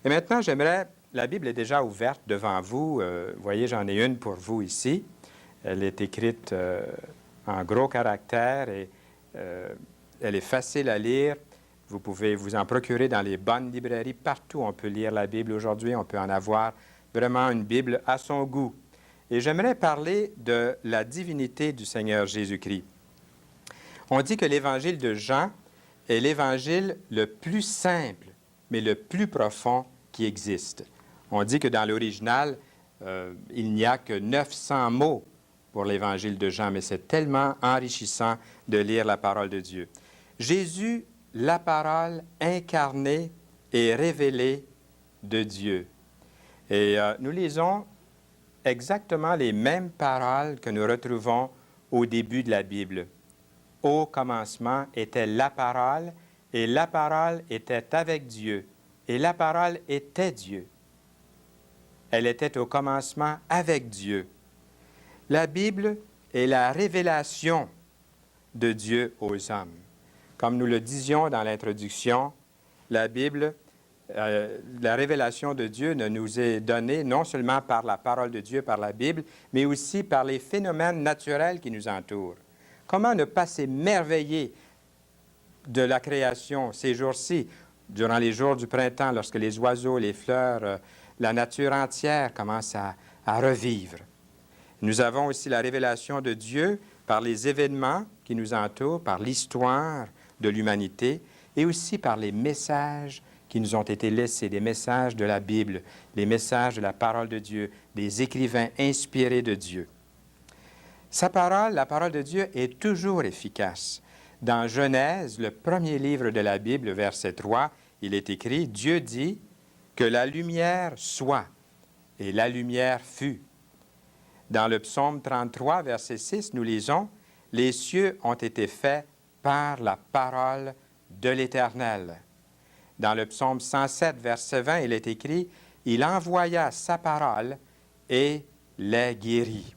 Et maintenant, la Bible est déjà ouverte devant vous. Vous voyez, j'en ai une pour vous ici. Elle est écrite en gros caractères et elle est facile à lire. Vous pouvez vous en procurer dans les bonnes librairies. Partout, on peut lire la Bible aujourd'hui. On peut en avoir vraiment une Bible à son goût. Et j'aimerais parler de la divinité du Seigneur Jésus-Christ. On dit que l'Évangile de Jean est l'Évangile le plus simple, mais le plus profond qui existe. On dit que dans l'original, il n'y a que 900 mots pour l'Évangile de Jean, mais c'est tellement enrichissant de lire la parole de Dieu. Jésus, la parole incarnée et révélée de Dieu. Et nous lisons exactement les mêmes paroles que nous retrouvons au début de la Bible. Au commencement était la parole, et la parole était avec Dieu, et la parole était Dieu. Elle était au commencement avec Dieu. La Bible est la révélation de Dieu aux hommes. Comme nous le disions dans l'introduction, la Bible, la révélation de Dieu ne nous est donnée non seulement par la parole de Dieu, par la Bible, mais aussi par les phénomènes naturels qui nous entourent. Comment ne pas s'émerveiller de la création ces jours-ci, durant les jours du printemps, lorsque les oiseaux, les fleurs, la nature entière commence à revivre. Nous avons aussi la révélation de Dieu par les événements qui nous entourent, par l'histoire de l'humanité et aussi par les messages qui nous ont été laissés, des messages de la Bible, les messages de la parole de Dieu, des écrivains inspirés de Dieu. Sa parole, la parole de Dieu, est toujours efficace. Dans Genèse, le premier livre de la Bible, verset 3, il est écrit « Dieu dit que la lumière soit, et la lumière fut. » Dans le psaume 33, verset 6, nous lisons « Les cieux ont été faits par la parole de l'Éternel. » Dans le psaume 107, verset 20, il est écrit « Il envoya sa parole et les guérit. »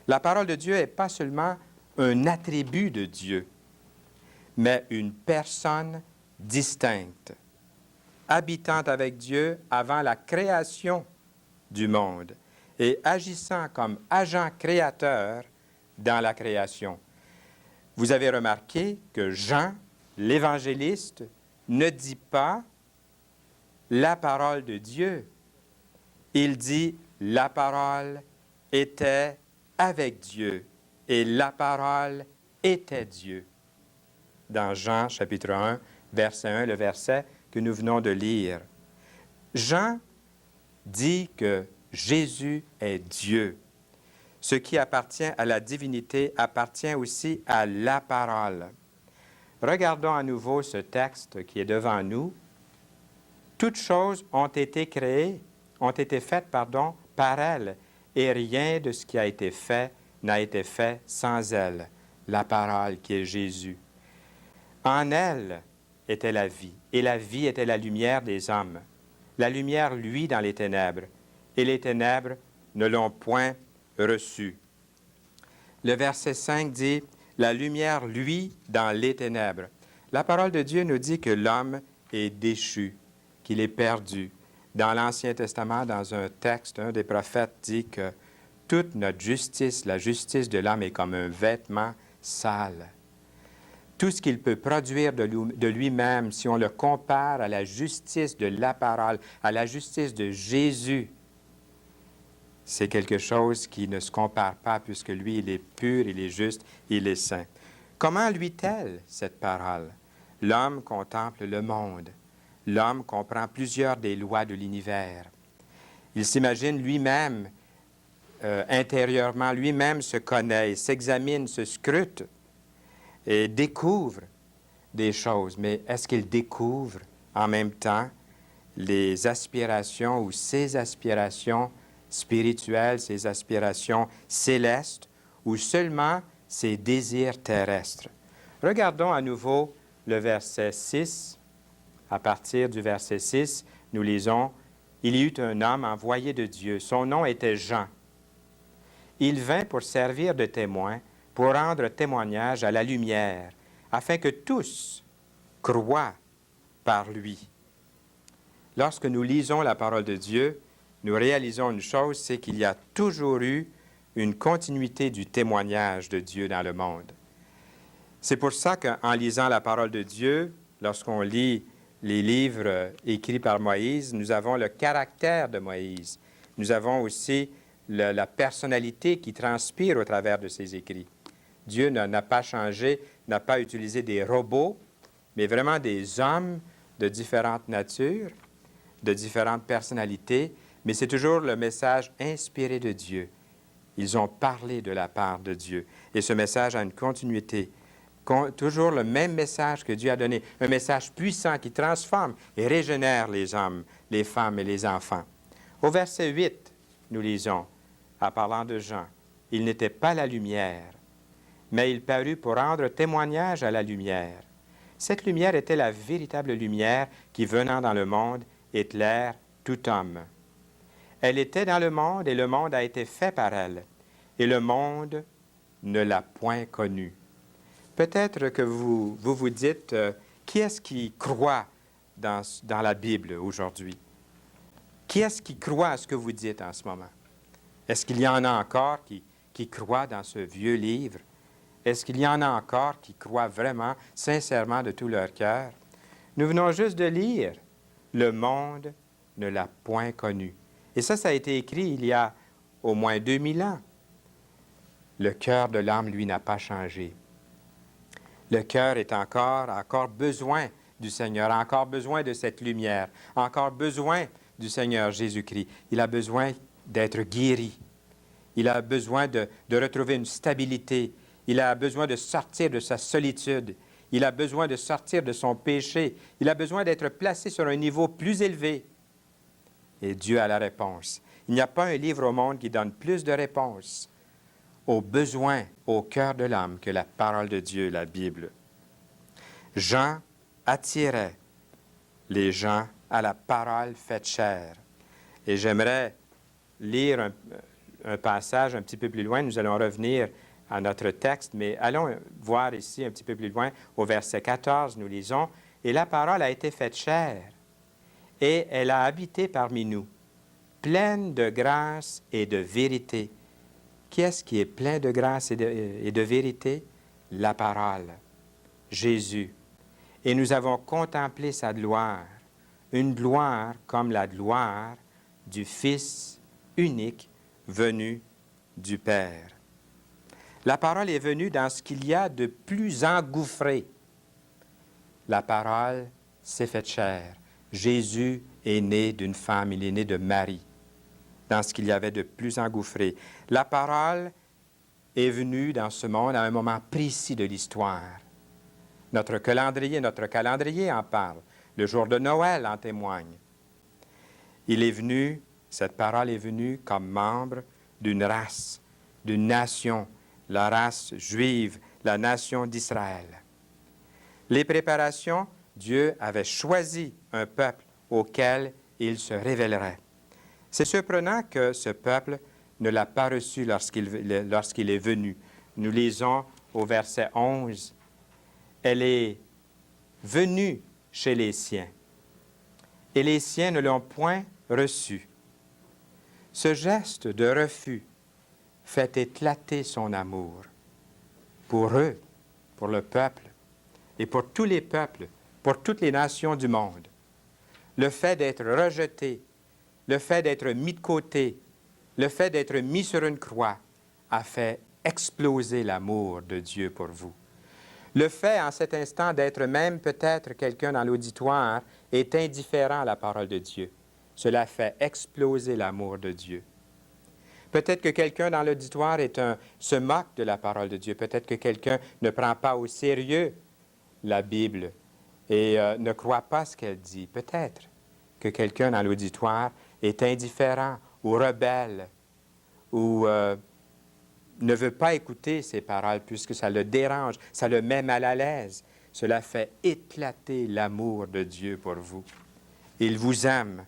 La parole de Dieu n'est pas seulement un attribut de Dieu, mais une personne distincte, habitant avec Dieu avant la création du monde et agissant comme agent créateur dans la création. Vous avez remarqué que Jean, l'évangéliste, ne dit pas la parole de Dieu. Il dit la parole était avec Dieu et la parole était Dieu. Dans Jean chapitre 1, verset 1, le verset que nous venons de lire. Jean dit que Jésus est Dieu. Ce qui appartient à la divinité appartient aussi à la parole. Regardons à nouveau ce texte qui est devant nous. Toutes choses ont été faites par elle, et rien de ce qui a été fait n'a été fait sans elle, la parole qui est Jésus. En elle était la vie, et la vie était la lumière des hommes. La lumière luit dans les ténèbres, et les ténèbres ne l'ont point reçue. Le verset 5 dit « La lumière luit dans les ténèbres ». La parole de Dieu nous dit que l'homme est déchu, qu'il est perdu. Dans l'Ancien Testament, dans un texte, un des prophètes dit que toute notre justice, la justice de l'homme est comme un vêtement sale. Tout ce qu'il peut produire de lui-même, si on le compare à la justice de la parole, à la justice de Jésus, c'est quelque chose qui ne se compare pas puisque lui, il est pur, il est juste, il est saint. Comment luit-elle, cette parole? L'homme contemple le monde. L'homme comprend plusieurs des lois de l'univers. Il s'imagine lui-même, intérieurement, lui-même se connaît, s'examine, se scrute et découvre des choses. Mais est-ce qu'il découvre en même temps les aspirations ou ses aspirations spirituelles, ses aspirations célestes ou seulement ses désirs terrestres? Regardons à nouveau le verset 6. À partir du verset 6, nous lisons « Il y eut un homme envoyé de Dieu. Son nom était Jean. Il vint pour servir de témoin, pour rendre témoignage à la lumière, afin que tous croient par lui. » lorsque nous lisons la parole de Dieu, nous réalisons une chose, c'est qu'il y a toujours eu une continuité du témoignage de Dieu dans le monde. C'est pour ça qu'en lisant la parole de Dieu, lorsqu'on lit les livres écrits par Moïse, nous avons le caractère de Moïse. Nous avons aussi la personnalité qui transpire au travers de ses écrits. Dieu n'a pas changé, n'a pas utilisé des robots, mais vraiment des hommes de différentes natures, de différentes personnalités, mais c'est toujours le message inspiré de Dieu. Ils ont parlé de la part de Dieu. Et ce message a une continuité. Toujours le même message que Dieu a donné, un message puissant qui transforme et régénère les hommes, les femmes et les enfants. Au verset 8, nous lisons, en parlant de Jean, « Il n'était pas la lumière, mais il parut pour rendre témoignage à la lumière. Cette lumière était la véritable lumière qui, venant dans le monde, éclaire tout homme. Elle était dans le monde et le monde a été fait par elle, et le monde ne l'a point connue. » Peut-être que vous dites, qui est-ce qui croit dans la Bible aujourd'hui? Qui est-ce qui croit à ce que vous dites en ce moment? Est-ce qu'il y en a encore qui croient dans ce vieux livre? Est-ce qu'il y en a encore qui croient vraiment, sincèrement, de tout leur cœur? Nous venons juste de lire, « Le monde ne l'a point connu. » Et ça a été écrit il y a au moins 2000 ans. Le cœur de l'homme, lui, n'a pas changé. Le cœur est encore besoin du Seigneur, a encore besoin de cette lumière, a encore besoin du Seigneur Jésus-Christ. Il a besoin d'être guéri. Il a besoin de retrouver une stabilité. Il a besoin de sortir de sa solitude. Il a besoin de sortir de son péché. Il a besoin d'être placé sur un niveau plus élevé. Et Dieu a la réponse. Il n'y a pas un livre au monde qui donne plus de réponses aux besoins au cœur de l'homme que la parole de Dieu, la Bible. Jean attirait les gens à la parole faite chair. Et j'aimerais lire un passage un petit peu plus loin. Nous allons revenir à notre texte, mais allons voir ici un petit peu plus loin. Au verset 14, nous lisons, « Et la parole a été faite chair, et elle a habité parmi nous, pleine de grâce et de vérité. » Qui est-ce qui est plein de grâce et de vérité? La parole, Jésus. Et nous avons contemplé sa gloire, une gloire comme la gloire du Fils unique venu du Père. La parole est venue dans ce qu'il y a de plus engouffré. La parole s'est faite chair. Jésus est né d'une femme, il est né de Marie, dans ce qu'il y avait de plus engouffré. La parole est venue dans ce monde à un moment précis de l'histoire. Notre calendrier en parle. Le jour de Noël en témoigne. Cette parole est venue comme membre d'une race, d'une nation, la race juive, la nation d'Israël. Les préparations, Dieu avait choisi un peuple auquel il se révélerait. C'est surprenant que ce peuple ne l'a pas reçu lorsqu'il est venu. Nous lisons au verset 11, « Elle est venue chez les siens, et les siens ne l'ont point reçue. » Ce geste de refus fait éclater son amour pour eux, pour le peuple, et pour tous les peuples, pour toutes les nations du monde. Le fait d'être rejeté, le fait d'être mis de côté, le fait d'être mis sur une croix a fait exploser l'amour de Dieu pour vous. Le fait, en cet instant, d'être même peut-être quelqu'un dans l'auditoire est indifférent à la parole de Dieu. Cela fait exploser l'amour de Dieu. Peut-être que quelqu'un dans l'auditoire se moque de la parole de Dieu. Peut-être que quelqu'un ne prend pas au sérieux la Bible et ne croit pas ce qu'elle dit. Peut-être que quelqu'un dans l'auditoire est indifférent ou rebelle ou ne veut pas écouter ces paroles puisque ça le dérange, ça le met mal à l'aise. Cela fait éclater l'amour de Dieu pour vous. Il vous aime.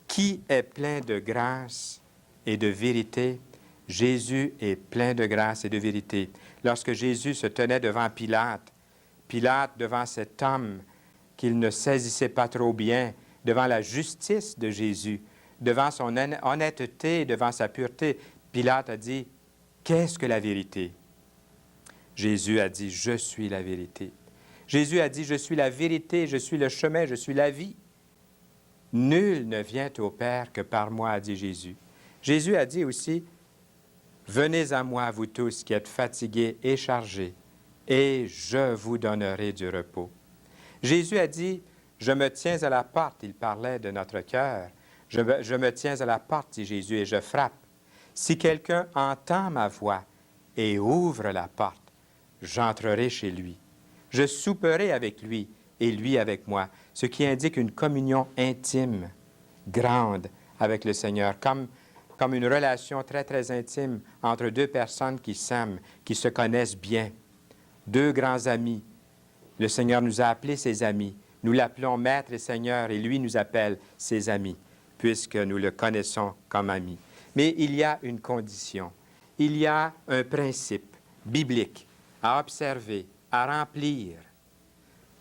Qui est plein de grâce et de vérité? Jésus est plein de grâce et de vérité. Lorsque Jésus se tenait devant Pilate, devant cet homme qu'il ne saisissait pas trop bien, devant la justice de Jésus, devant son honnêteté, devant sa pureté. Pilate a dit, « Qu'est-ce que la vérité? » Jésus a dit, « Je suis la vérité. » Jésus a dit, « Je suis la vérité, je suis le chemin, je suis la vie. » Nul ne vient au Père que par moi, a dit Jésus. Jésus a dit aussi, « Venez à moi, vous tous qui êtes fatigués et chargés, et je vous donnerai du repos. » Jésus a dit, « Je me tiens à la porte. » Il parlait de notre cœur. « Je me tiens à la porte, dit Jésus, et je frappe. Si quelqu'un entend ma voix et ouvre la porte, j'entrerai chez lui. Je souperai avec lui et lui avec moi, ce qui indique une communion intime, grande avec le Seigneur, comme une relation très, très intime entre deux personnes qui s'aiment, qui se connaissent bien. Deux grands amis. Le Seigneur nous a appelés ses amis. Nous l'appelons Maître et Seigneur, et lui nous appelle ses amis, puisque nous le connaissons comme ami. Mais il y a une condition. Il y a un principe biblique à observer, à remplir,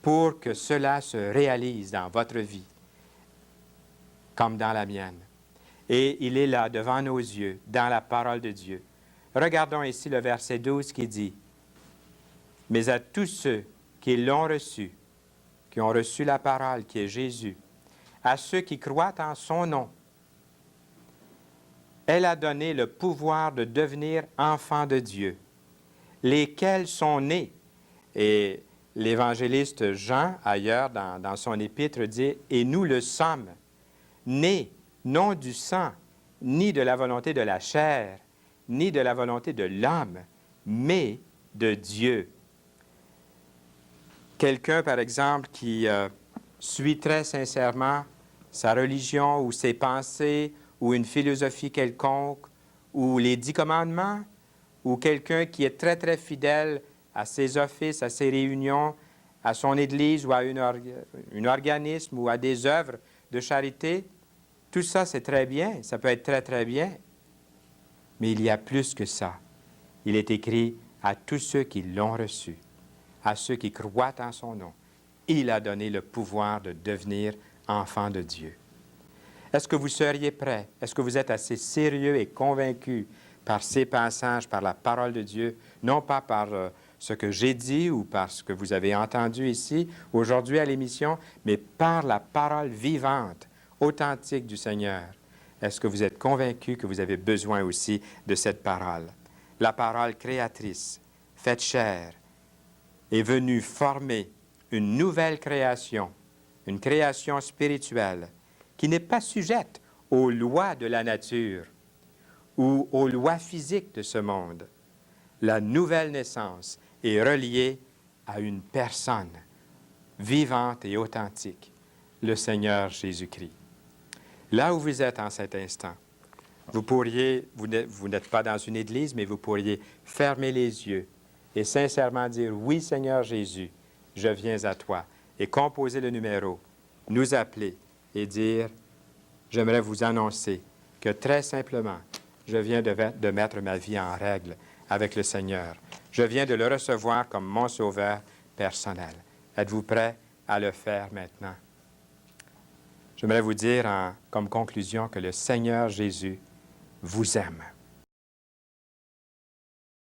pour que cela se réalise dans votre vie, comme dans la mienne. Et il est là, devant nos yeux, dans la parole de Dieu. Regardons ici le verset 12 qui dit, « Mais à tous ceux qui l'ont reçu, qui ont reçu la parole qui est Jésus, à ceux qui croient en son nom, elle a donné le pouvoir de devenir enfants de Dieu, lesquels sont nés. » Et l'évangéliste Jean, ailleurs dans son épître, dit, « Et nous le sommes, nés, non du sang, ni de la volonté de la chair, ni de la volonté de l'homme, mais de Dieu. » Quelqu'un, par exemple, qui suit très sincèrement sa religion ou ses pensées ou une philosophie quelconque ou les 10 commandements, ou quelqu'un qui est très, très fidèle à ses offices, à ses réunions, à son église ou à un organisme ou à des œuvres de charité, tout ça, c'est très bien, ça peut être très, très bien. Mais il y a plus que ça. Il est écrit à tous ceux qui l'ont reçu, à ceux qui croient en son nom. Il a donné le pouvoir de devenir enfants de Dieu. Est-ce que vous seriez prêts? Est-ce que vous êtes assez sérieux et convaincus par ces passages, par la parole de Dieu, non pas par ce que j'ai dit ou par ce que vous avez entendu ici, aujourd'hui à l'émission, mais par la parole vivante, authentique du Seigneur? Est-ce que vous êtes convaincus que vous avez besoin aussi de cette parole? La parole créatrice, faite chair, est venue former une nouvelle création, une création spirituelle, qui n'est pas sujette aux lois de la nature ou aux lois physiques de ce monde. La nouvelle naissance est reliée à une personne vivante et authentique, le Seigneur Jésus-Christ. Là où vous êtes en cet instant, vous n'êtes pas dans une église, mais vous pourriez fermer les yeux et sincèrement dire, « Oui, Seigneur Jésus, je viens à toi. » Et composer le numéro, nous appeler et dire, « J'aimerais vous annoncer que très simplement, je viens de mettre ma vie en règle avec le Seigneur. Je viens de le recevoir comme mon sauveur personnel. » Êtes-vous prêt à le faire maintenant? J'aimerais vous dire comme conclusion que le Seigneur Jésus vous aime.